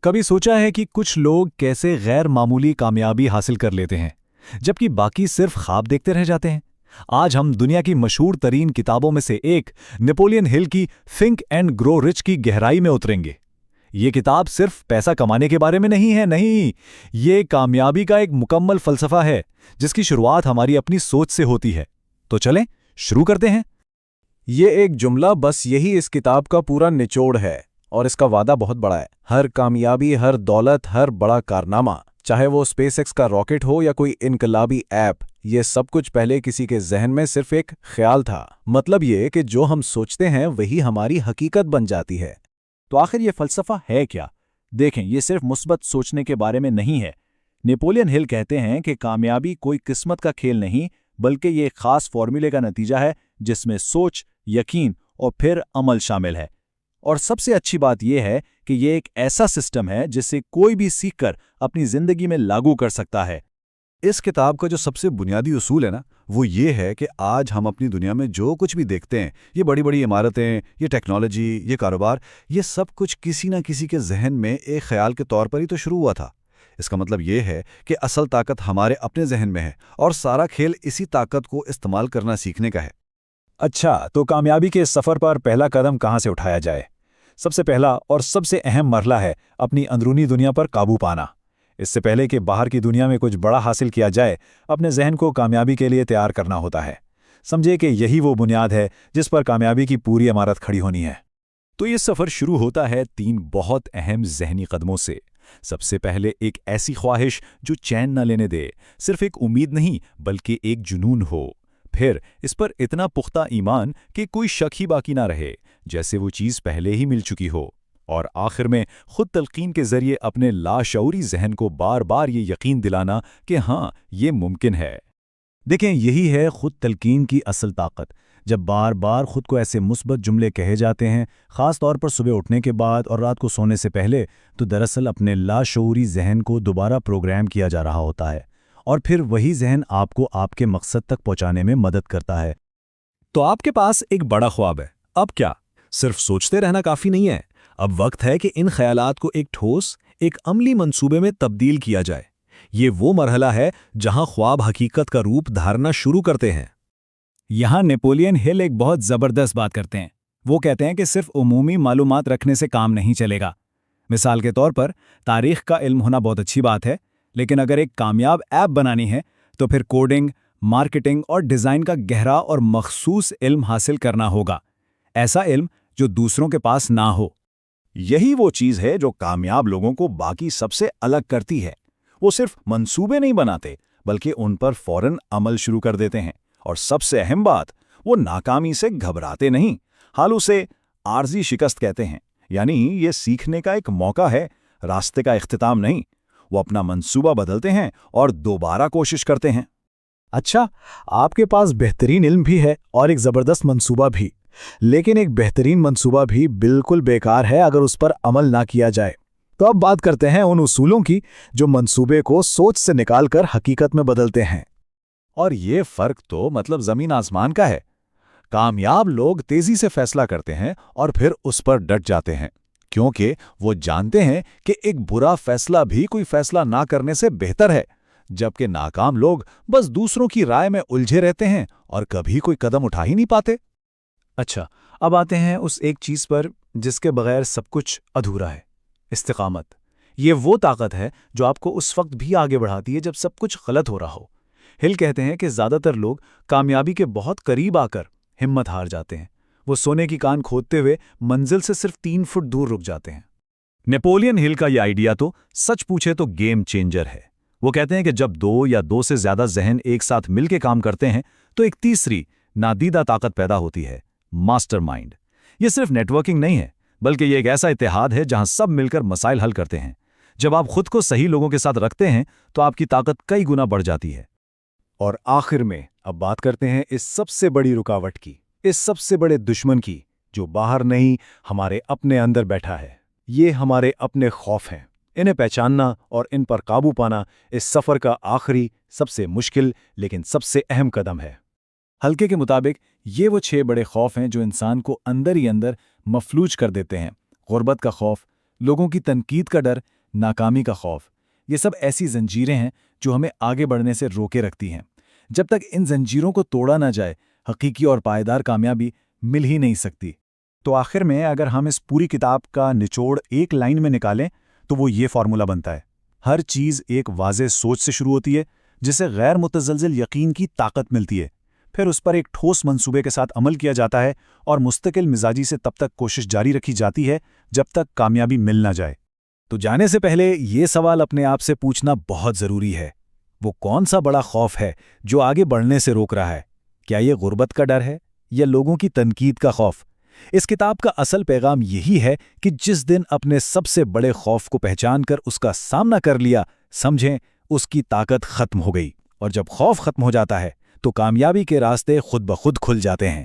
کبھی سوچا ہے کہ کچھ لوگ کیسے غیر معمولی کامیابی حاصل کر لیتے ہیں جبکہ باقی صرف خواب دیکھتے رہ جاتے ہیں؟ آج ہم دنیا کی مشہور ترین کتابوں میں سے ایک نیپولین ہل کی تھنک اینڈ گرو رچ کی گہرائی میں اتریں گے۔ یہ کتاب صرف پیسہ کمانے کے بارے میں نہیں ہے، نہیں، یہ کامیابی کا ایک مکمل فلسفہ ہے جس کی شروعات ہماری اپنی سوچ سے ہوتی ہے۔ تو چلیں شروع کرتے ہیں۔ یہ ایک جملہ بس یہی اس کتاب کا پورا نچوڑ ہے، اور اس کا وعدہ بہت بڑا ہے۔ ہر کامیابی، ہر دولت، ہر بڑا کارنامہ، چاہے وہ اسپیس ایکس کا راکٹ ہو یا کوئی انقلابی ایپ، یہ سب کچھ پہلے کسی کے ذہن میں صرف ایک خیال تھا۔ مطلب یہ کہ جو ہم سوچتے ہیں وہی ہماری حقیقت بن جاتی ہے۔ تو آخر یہ فلسفہ ہے کیا؟ دیکھیں، یہ صرف مثبت سوچنے کے بارے میں نہیں ہے۔ نیپولین ہل کہتے ہیں کہ کامیابی کوئی قسمت کا کھیل نہیں، بلکہ یہ ایک خاص فارمولے کا نتیجہ ہے جس میں سوچ، یقین اور پھر عمل شامل ہے۔ اور سب سے اچھی بات یہ ہے کہ یہ ایک ایسا سسٹم ہے جسے کوئی بھی سیکھ کر اپنی زندگی میں لاگو کر سکتا ہے۔ اس کتاب کا جو سب سے بنیادی اصول ہے نا، وہ یہ ہے کہ آج ہم اپنی دنیا میں جو کچھ بھی دیکھتے ہیں، یہ بڑی بڑی عمارتیں، یہ ٹیکنالوجی، یہ کاروبار، یہ سب کچھ کسی نہ کسی کے ذہن میں ایک خیال کے طور پر ہی تو شروع ہوا تھا۔ اس کا مطلب یہ ہے کہ اصل طاقت ہمارے اپنے ذہن میں ہے، اور سارا کھیل اسی طاقت کو استعمال کرنا سیکھنے کا ہے۔ اچھا، تو کامیابی کے اس سفر پر پہلا قدم کہاں سے اٹھایا جائے؟ سب سے پہلا اور سب سے اہم مرحلہ ہے اپنی اندرونی دنیا پر قابو پانا۔ اس سے پہلے کہ باہر کی دنیا میں کچھ بڑا حاصل کیا جائے، اپنے ذہن کو کامیابی کے لیے تیار کرنا ہوتا ہے۔ سمجھے کہ یہی وہ بنیاد ہے جس پر کامیابی کی پوری عمارت کھڑی ہونی ہے۔ تو یہ سفر شروع ہوتا ہے 3 بہت اہم ذہنی قدموں سے۔ سب سے پہلے ایک ایسی خواہش جو چین نہ لینے دے، صرف ایک امید نہیں بلکہ ایک جنون ہو۔ پھر اس پر اتنا پختہ ایمان کہ کوئی شک ہی باقی نہ رہے، جیسے وہ چیز پہلے ہی مل چکی ہو۔ اور آخر میں خود تلقین کے ذریعے اپنے لاشعوری ذہن کو بار بار یہ یقین دلانا کہ ہاں، یہ ممکن ہے۔ دیکھیں، یہی ہے خود تلقین کی اصل طاقت۔ جب بار بار خود کو ایسے مثبت جملے کہے جاتے ہیں، خاص طور پر صبح اٹھنے کے بعد اور رات کو سونے سے پہلے، تو دراصل اپنے لاشعوری ذہن کو دوبارہ پروگرام کیا جا رہا ہوتا ہے، اور پھر وہی ذہن آپ کو آپ کے مقصد تک پہنچانے میں مدد کرتا ہے۔ تو آپ کے پاس ایک بڑا خواب ہے، اب کیا؟ صرف سوچتے رہنا کافی نہیں ہے، اب وقت ہے کہ ان خیالات کو ایک ٹھوس، ایک عملی منصوبے میں تبدیل کیا جائے۔ یہ وہ مرحلہ ہے جہاں خواب حقیقت کا روپ دھارنا شروع کرتے ہیں۔ یہاں نیپولین ہل ایک بہت زبردست بات کرتے ہیں۔ وہ کہتے ہیں کہ صرف عمومی معلومات رکھنے سے کام نہیں چلے گا۔ مثال کے طور پر، تاریخ کا علم ہونا بہت اچھی بات ہے، لیکن اگر ایک کامیاب ایپ بنانی ہے تو پھر کوڈنگ، مارکیٹنگ اور ڈیزائن کا گہرا اور مخصوص علم حاصل کرنا ہوگا، ایسا علم جو دوسروں کے پاس نہ ہو۔ یہی وہ چیز ہے جو کامیاب لوگوں کو باقی سب سے الگ کرتی ہے۔ وہ صرف منصوبے نہیں بناتے بلکہ ان پر فوراً عمل شروع کر دیتے ہیں، اور سب سے اہم بات، وہ ناکامی سے گھبراتے نہیں۔ حال اسے عارضی شکست کہتے ہیں، یعنی یہ سیکھنے کا ایک موقع ہے، راستے کا اختتام نہیں۔ وہ اپنا منصوبہ بدلتے ہیں اور دوبارہ کوشش کرتے ہیں۔ اچھا، آپ کے پاس بہترین علم بھی ہے اور ایک زبردست منصوبہ بھی، لیکن ایک بہترین منصوبہ بھی بالکل بیکار ہے اگر اس پر عمل نہ کیا جائے۔ تو اب بات کرتے ہیں ان اصولوں کی جو منصوبے کو سوچ سے نکال کر حقیقت میں بدلتے ہیں۔ اور یہ فرق تو مطلب زمین آسمان کا ہے۔ کامیاب لوگ تیزی سے فیصلہ کرتے ہیں اور پھر اس پر ڈٹ جاتے ہیں، کیونکہ وہ جانتے ہیں کہ ایک برا فیصلہ بھی کوئی فیصلہ نہ کرنے سے بہتر ہے، جبکہ ناکام لوگ بس دوسروں کی رائے میں الجھے رہتے ہیں اور کبھی کوئی قدم اٹھا ہی نہیں پاتے۔ اچھا، اب آتے ہیں اس ایک چیز پر جس کے بغیر سب کچھ ادھورا ہے، استقامت۔ یہ وہ طاقت ہے جو آپ کو اس وقت بھی آگے بڑھاتی ہے جب سب کچھ غلط ہو رہا ہو۔ ہل کہتے ہیں کہ زیادہ تر لوگ کامیابی کے بہت قریب آ کر ہمت ہار جاتے ہیں۔ وہ سونے کی کان کھودتے ہوئے منزل سے صرف 3 فٹ دور رک جاتے ہیں۔ نیپولین ہل کا یہ آئیڈیا تو سچ پوچھے تو گیم چینجر ہے۔ وہ کہتے ہیں کہ جب 2 یا 2 سے زیادہ ذہن ایک ساتھ مل کے کام کرتے ہیں تو ایک تیسری نادیدہ طاقت پیدا ہوتی ہے، ماسٹر مائنڈ۔ یہ صرف نیٹ ورکنگ نہیں ہے، بلکہ یہ ایک ایسا اتحاد ہے جہاں سب مل کر مسائل حل کرتے ہیں۔ جب آپ خود کو صحیح لوگوں کے ساتھ رکھتے ہیں تو آپ کی طاقت کئی گنا بڑھ جاتی ہے۔ اور آخر میں اب بات کرتے ہیں اس سب سے بڑی رکاوٹ کی، اس سب سے بڑے دشمن کی، جو باہر نہیں ہمارے اپنے اندر بیٹھا ہے۔ یہ ہمارے اپنے خوف ہیں۔ انہیں پہچاننا اور ان پر قابو پانا اس سفر کا آخری، سب سے مشکل لیکن سب سے اہم قدم ہے۔ ہلکے کے مطابق یہ وہ 6 بڑے خوف ہیں جو انسان کو اندر ہی اندر مفلوج کر دیتے ہیں۔ غربت کا خوف، لوگوں کی تنقید کا ڈر، ناکامی کا خوف، یہ سب ایسی زنجیریں ہیں جو ہمیں آگے بڑھنے سے روکے رکھتی ہیں۔ جب تک ان زنجیروں کو توڑا نہ جائے، حقیقی اور پائیدار کامیابی مل ہی نہیں سکتی۔ تو آخر میں اگر ہم اس پوری کتاب کا نچوڑ ایک لائن میں نکالیں تو وہ یہ فارمولا بنتا ہے: ہر چیز ایک واضح سوچ سے شروع ہوتی ہے، جسے غیر متزلزل یقین کی طاقت ملتی ہے، پھر اس پر ایک ٹھوس منصوبے کے ساتھ عمل کیا جاتا ہے اور مستقل مزاجی سے تب تک کوشش جاری رکھی جاتی ہے جب تک کامیابی مل نہ جائے۔ تو جانے سے پہلے یہ سوال اپنے آپ سے پوچھنا بہت ضروری ہے: وہ کون سا بڑا خوف ہے جو آگے بڑھنے سے روک رہا ہے؟ کیا یہ غربت کا ڈر ہے یا لوگوں کی تنقید کا خوف؟ اس کتاب کا اصل پیغام یہی ہے کہ جس دن اپنے سب سے بڑے خوف کو پہچان کر اس کا سامنا کر لیا، سمجھیں اس کی طاقت ختم ہو گئی، اور جب خوف ختم ہو جاتا ہے تو کامیابی کے راستے خود بخود کھل جاتے ہیں۔